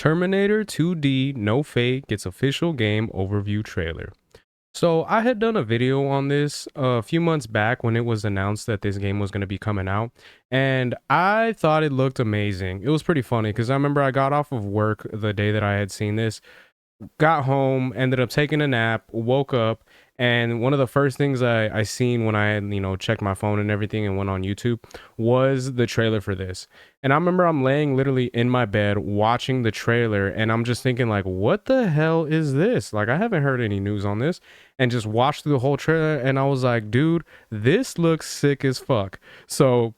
Terminator 2D No Fate gets official game overview trailer. So I had done a video on this a few months back when it was announced that this game was going to be coming out, and I thought it looked amazing. It was pretty funny because I remember I got off of work the day that I had seen this, got home, ended up taking a nap, woke up, and one of the first things I seen when I had, checked my phone and everything and went on YouTube was the trailer for this. And I remember I'm laying literally in my bed watching the trailer and I'm just thinking like, what the hell is this? Like, I haven't heard any news on this, and just watched through the whole trailer and I was like, dude, this looks sick as fuck. So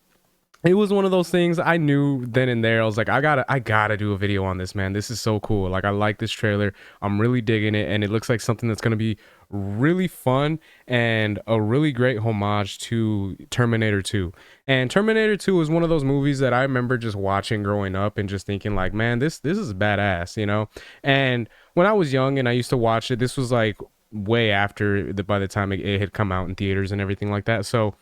it was one of those things I knew then and there. I was like, I gotta do a video on this, man. This is so cool. Like, I like this trailer. I'm really digging it, and it looks like something that's gonna be really fun and a really great homage to Terminator 2. And Terminator 2 is one of those movies that I remember just watching growing up and just thinking like, man, this is badass. And when I was young and I used to watch it, this was like way after by the time it had come out in theaters and everything like that. So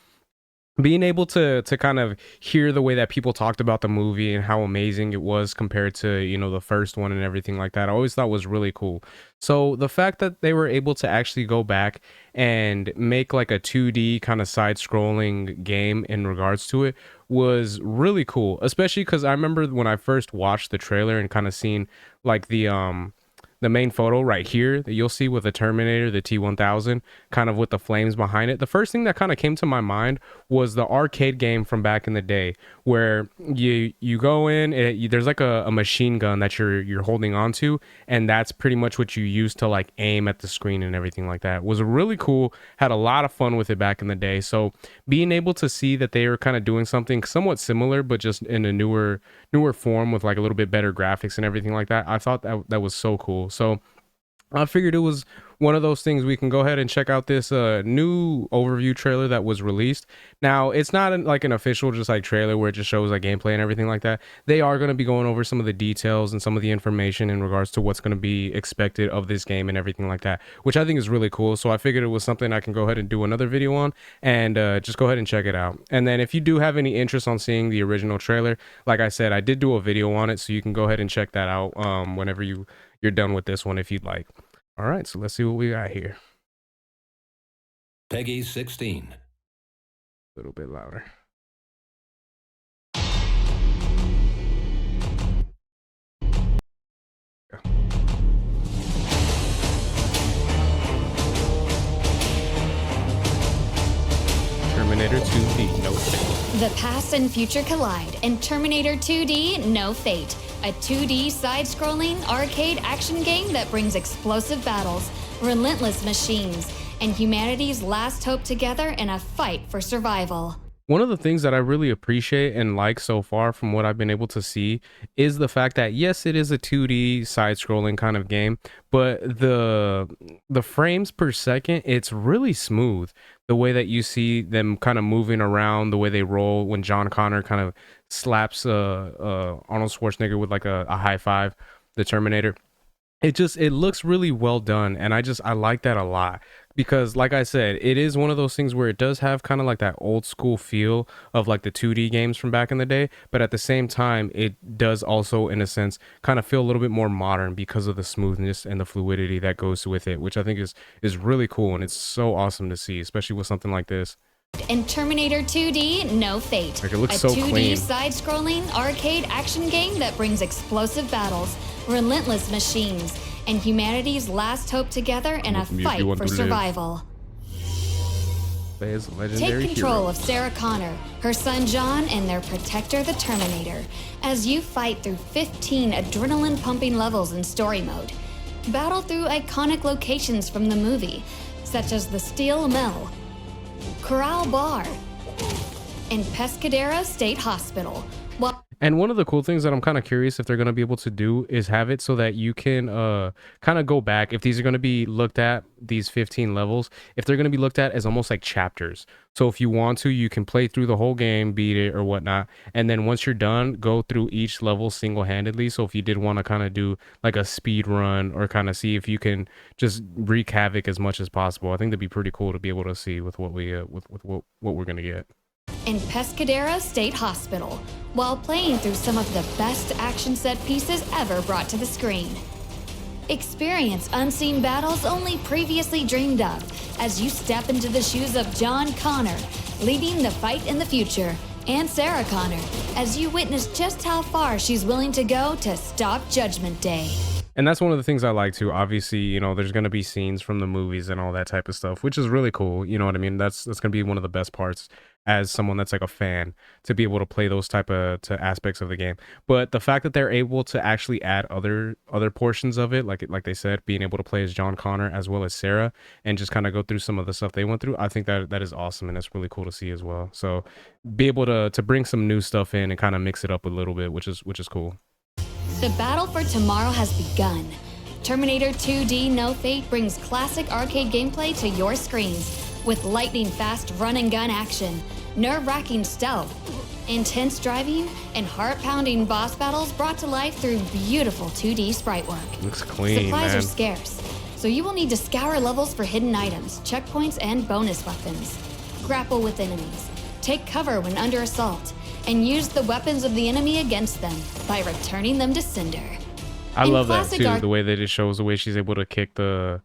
being able to kind of hear the way that people talked about the movie and how amazing it was compared to the first one and everything like that, I always thought was really cool. So the fact that they were able to actually go back and make like a 2D kind of side scrolling game in regards to it was really cool, especially because I remember when I first watched the trailer and kind of seen like the main photo right here that you'll see with the Terminator, the T-1000, kind of with the flames behind it. The first thing that kind of came to my mind was the arcade game from back in the day, where you go in, there's like a machine gun that you're holding onto, and that's pretty much what you use to like aim at the screen and everything like that. It was really cool. Had a lot of fun with it back in the day. So being able to see that they were kind of doing something somewhat similar, but just in a newer form with like a little bit better graphics and everything like that, I thought that was so cool. So I figured it was one of those things. We can go ahead and check out this new overview trailer that was released. Now, it's not like an official just like trailer where it just shows like gameplay and everything like that. They are going to be going over some of the details and some of the information in regards to what's going to be expected of this game and everything like that, which I think is really cool. So I figured it was something I can go ahead and do another video on, and just go ahead and check it out. And then if you do have any interest on seeing the original trailer, like I said, I did do a video on it, so you can go ahead and check that out whenever you're done with this one if you'd like. All right, so let's see what we got here. Peggy 16. A little bit louder. Terminator 2D, No Fate. The past and future collide in Terminator 2D No Fate, a 2D side-scrolling arcade action game that brings explosive battles, relentless machines, and humanity's last hope together in a fight for survival. One of the things that I really appreciate and like so far from what I've been able to see is the fact that yes, it is a 2D side-scrolling kind of game, but the frames per second, it's really smooth. The way that you see them kind of moving around, the way they roll when John Connor kind of slaps Arnold Schwarzenegger with like a high five, the Terminator. It looks really well done, and I like that a lot, because like I said, it is one of those things where it does have kind of like that old school feel of like the 2D games from back in the day, but at the same time it does also in a sense kind of feel a little bit more modern because of the smoothness and the fluidity that goes with it, which I think is really cool, and it's so awesome to see, especially with something like this. In Terminator 2D No Fate, Like, it looks a so 2D clean. side-scrolling arcade action game that brings explosive battles, relentless machines, and humanity's last hope together in a fight for survival. There's a Take legendary control hero. of Sarah Connor, her son John, and their protector, the Terminator, as you fight through 15 adrenaline-pumping levels in story mode. Battle through iconic locations from the movie, such as the Steel Mill, Corral Bar, and Pescadero State Hospital. While And one of the cool things that I'm kind of curious if they're going to be able to do is have it so that you can kind of go back, if these are going to be looked at, these 15 levels, if they're going to be looked at as almost like chapters. So if you want to, you can play through the whole game, beat it or whatnot, and then once you're done, go through each level single-handedly. So if you did want to kind of do like a speed run or kind of see if you can just wreak havoc as much as possible, I think that'd be pretty cool to be able to see with what we with what we're going to get. in Pescadero State Hospital while playing through some of the best action set pieces ever brought to the screen. Experience unseen battles only previously dreamed of as you step into the shoes of John Connor, leading the fight in the future, and Sarah Connor as you witness just how far she's willing to go to stop Judgment Day. And that's one of the things I like too. Obviously, you know, there's going to be scenes from the movies and all that type of stuff, which is really cool. You know what I mean? That's going to be one of the best parts as someone that's like a fan, to be able to play those type of to aspects of the game. But the fact that they're able to actually add other portions of it, like they said, being able to play as John Connor as well as Sarah, and just kind of go through some of the stuff they went through, I think that is awesome, and it's really cool to see as well. So be able to bring some new stuff in and kind of mix it up a little bit, which is cool. The battle for tomorrow has begun. Terminator 2D No Fate brings classic arcade gameplay to your screens with lightning-fast run-and-gun action, nerve-wracking stealth, intense driving, and heart-pounding boss battles brought to life through beautiful 2D sprite work. Looks clean, Supplies man. are scarce, so you will need to scour levels for hidden items, checkpoints, and bonus weapons. Grapple with enemies, take cover when under assault, and use the weapons of the enemy against them by returning them to cinder. I In love that classic too. The way that it shows the way she's able to kick the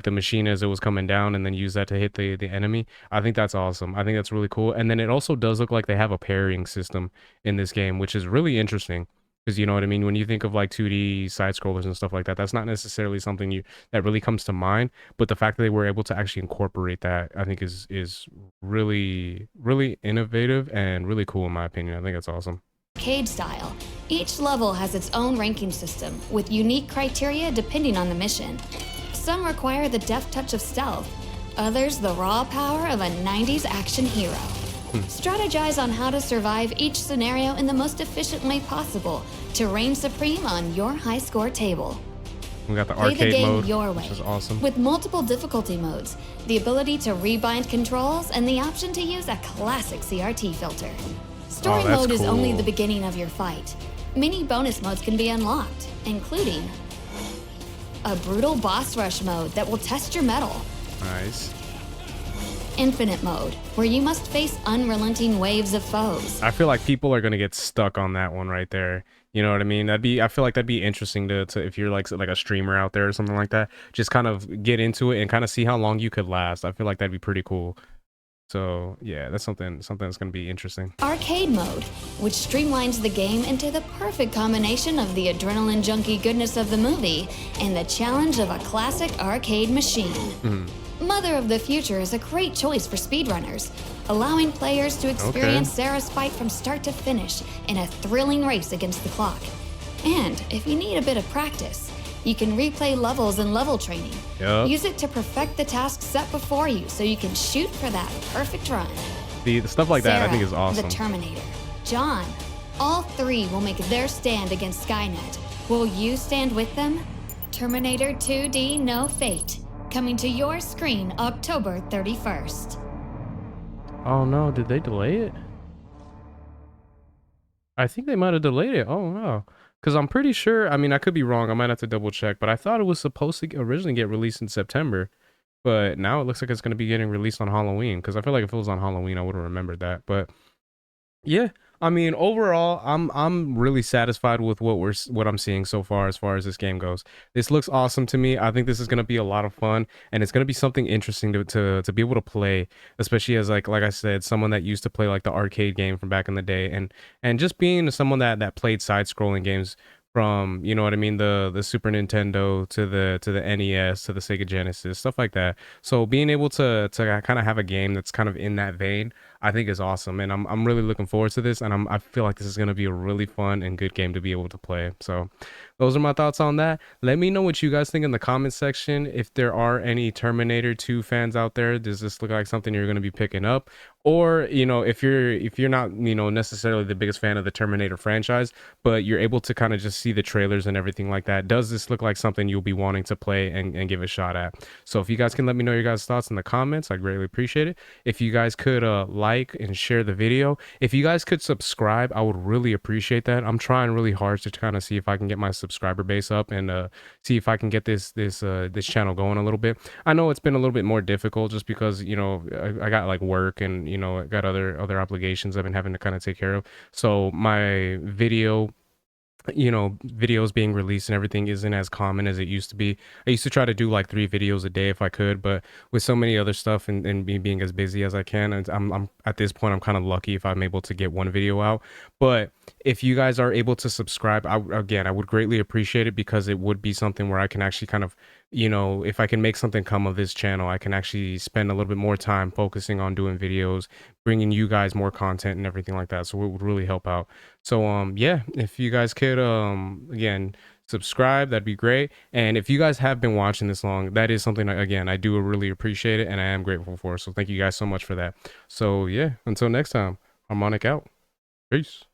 machine as it was coming down and then use that to hit the enemy. I think that's awesome. I think that's really cool. And then it also does look like they have a parrying system in this game, which is really interesting. Because you know what I mean? When you think of like 2D side scrollers and stuff like that, that's not necessarily something that really comes to mind. But the fact that they were able to actually incorporate that, I think is really, really innovative and really cool in my opinion. I think that's awesome. Arcade style. Each level has its own ranking system with unique criteria depending on the mission. Some require the deft touch of stealth, others the raw power of a 90s action hero. Strategize on how to survive each scenario in the most efficient way possible to reign supreme on your high score table. We got the Play arcade the game mode, your way, which is awesome. with multiple difficulty modes, the ability to rebind controls, and the option to use a classic CRT filter. Story that's mode is only cool. the beginning of your fight. Many bonus modes can be unlocked, including a brutal boss rush mode that will test your mettle, Nice. infinite mode, where you must face unrelenting waves of foes, I feel like people are gonna get stuck on that one right there. You know what I mean? I feel like that'd be interesting to if you're like a streamer out there or something like that. Just kind of get into it and kind of see how long you could last. I feel like that'd be pretty cool. So yeah, that's something that's gonna be interesting. arcade mode, which streamlines the game into the perfect combination of the adrenaline junkie goodness of the movie and the challenge of a classic arcade machine. Mother of the Future is a great choice for speedrunners, allowing players to experience Sarah's fight from start to finish in a thrilling race against the clock. And if you need a bit of practice, you can replay levels in level training. Yup. Use it to perfect the tasks set before you so you can shoot for that perfect run. The stuff like that I think is Sarah, awesome. The Terminator, John, all three will make their stand against Skynet. Will you stand with them? Terminator 2D No Fate, coming to your screen October 31st. Oh no, did they delay it? I think they might have delayed it. Oh no. Because I'm pretty sure, I mean, I could be wrong. I might have to double check, but I thought it was supposed to originally get released in September. But now it looks like it's going to be getting released on Halloween. Because I feel like if it was on Halloween, I would have remembered that. But yeah, I mean, overall, I'm really satisfied with what I'm seeing so far as this game goes. This looks awesome to me. I think this is going to be a lot of fun, and it's going to be something interesting to be able to play, especially as like I said, someone that used to play like the arcade game from back in the day, and just being someone that played side-scrolling games from, you know what I mean, the Super Nintendo to the NES to the Sega Genesis, stuff like that. So being able to kind of have a game that's kind of in that vein, I think is awesome, and I'm really looking forward to this, and I feel like this is going to be a really fun and good game to be able to play. So those are my thoughts on that. Let me know what you guys think in the comment section. If there are any Terminator 2 fans out there, does this look like something you're going to be picking up? Or, you know, if you're not, you know, necessarily the biggest fan of the Terminator franchise, but you're able to kind of just see the trailers and everything like that, does this look like something you'll be wanting to play and give a shot at? So if you guys can let me know your guys' thoughts in the comments, I greatly appreciate it. If you guys could like and share the video, if you guys could subscribe, I would really appreciate that. I'm trying really hard to kind of see if I can get my subscriber base up and see if I can get this channel going a little bit. I know it's been a little bit more difficult just because I got like work and I got other obligations I've been having to kind of take care of. So my videos being released and everything isn't as common as it used to be. I used to try to do like 3 videos a day if I could, but with so many other stuff and me being as busy as I can, and I'm at this point I'm kind of lucky if I'm able to get one video out. But if you guys are able to subscribe, I would greatly appreciate it, because it would be something where I can actually kind of, if I can make something come of this channel, I can actually spend a little bit more time focusing on doing videos, bringing you guys more content and everything like that. So it would really help out. So yeah, if you guys could again subscribe, that'd be great. And if you guys have been watching this long, that is something again I do really appreciate it and I am grateful for. So thank you guys so much for that. So yeah, until next time, Harmonic out. Peace.